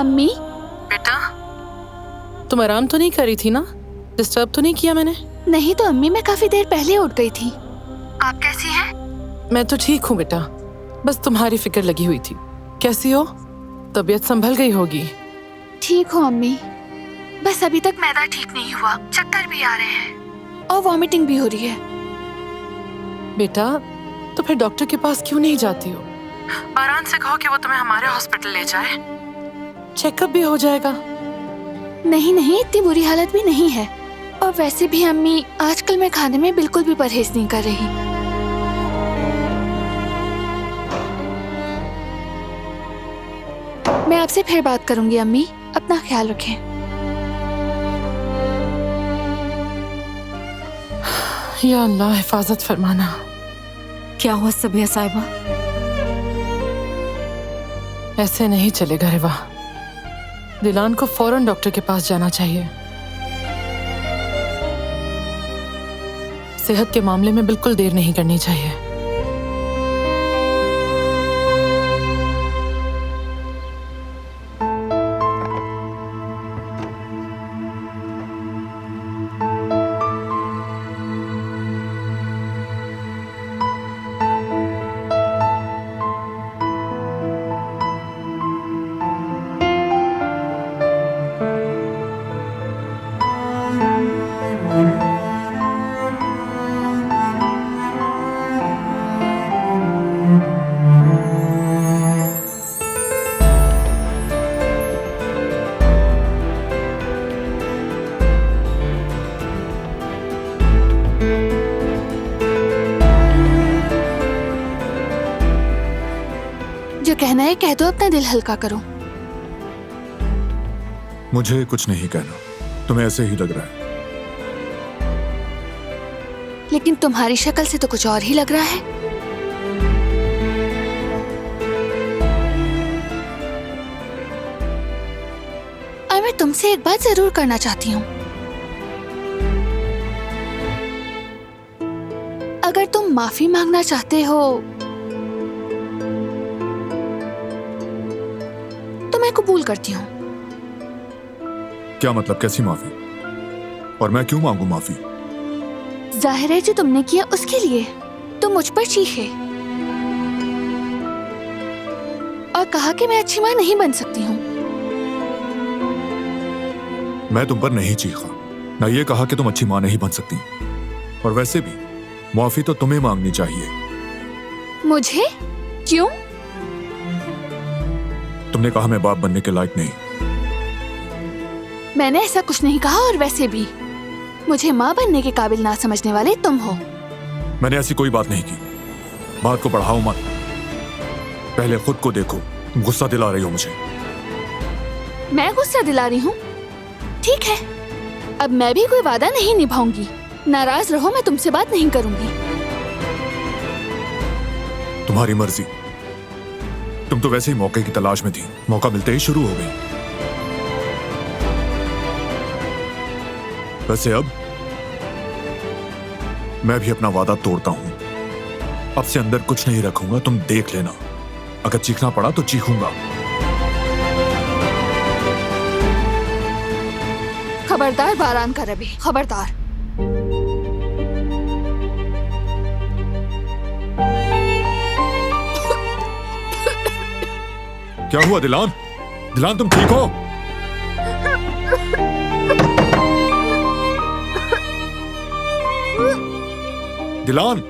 अम्मी। बेटा, तुम आराम तो नहीं करी थी ना? डिस्टर्ब तो नहीं किया मैंने? नहीं तो अम्मी, मैं काफी देर पहले उठ गई थी। आप कैसी हैं? मैं तो ठीक हूँ बेटा, बस तुम्हारी फिक्र लगी हुई थी। कैसी हो? तबीयत संभल गई होगी। ठीक हूँ अम्मी, बस अभी तक मैदा ठीक नहीं हुआ, चक्कर भी आ रहे हैं और वॉमिटिंग भी हो रही है। बेटा, तो फिर डॉक्टर के पास क्यों नहीं जाती हो? बारान से कहो कि वो तुम्हें हमारे हॉस्पिटल ले जाए, चेकअप भी हो जाएगा। नहीं नहीं, इतनी बुरी हालत भी नहीं है। और वैसे भी अम्मी, आजकल मैं खाने में बिल्कुल भी परहेज नहीं कर रही। मैं आपसे फिर बात करूंगी अम्मी, अपना ख्याल रखें। या अल्लाह, हिफाजत फरमाना। क्या हुआ सबिया साहिबा? ऐसे नहीं चलेगा रिवा। दिलान को फौरन डॉक्टर के पास जाना चाहिए। सेहत के मामले में बिल्कुल देर नहीं करनी चाहिए। जो कहना है कह दो, अपना दिल हल्का करो। मुझे कुछ नहीं कहना, तुम्हें ऐसे ही लग रहा है। लेकिन तुम्हारी शक्ल से तो कुछ और ही लग रहा है। और मैं तुमसे एक बात जरूर करना चाहती हूँ। अगर तुम माफी मांगना चाहते हो तो मैं कबूल करती हूँ। क्या मतलब, कैसी माफी? और मैं क्यों मांगू माफी? जाहिर है जो तुमने किया उसके लिए तुम मुझ पर चीखे और कहा कि मैं अच्छी माँ नहीं बन सकती हूँ। मैं तुम पर नहीं चीखा, ना ये कहा कि तुम अच्छी माँ नहीं बन सकती। और वैसे भी माफी तो तुम्हें मांगनी चाहिए। मुझे? क्यों? तुमने कहा मैं बाप बनने के लायक नहीं। मैंने ऐसा कुछ नहीं कहा। और वैसे भी मुझे माँ बनने के काबिल ना समझने वाले तुम हो। मैंने ऐसी कोई बात नहीं की। बात को बढ़ाओ मत, पहले खुद को देखो। तुम गुस्सा दिला रही हो मुझे। मैं गुस्सा दिला रही हूँ? ठीक है, अब मैं भी कोई वादा नहीं निभाऊंगी। नाराज रहो, मैं तुमसे बात नहीं करूंगी। तुम्हारी मर्जी। तुम तो वैसे ही मौके की तलाश में थी, मौका मिलते ही शुरू हो गई। वैसे अब मैं भी अपना वादा तोड़ता हूं। अब से अंदर कुछ नहीं रखूंगा, तुम देख लेना। अगर चीखना पड़ा तो चीखूंगा। खबरदार बारान का रवि, खबरदार। क्या हुआ दिलान? दिलान, तुम ठीक हो? दिलान।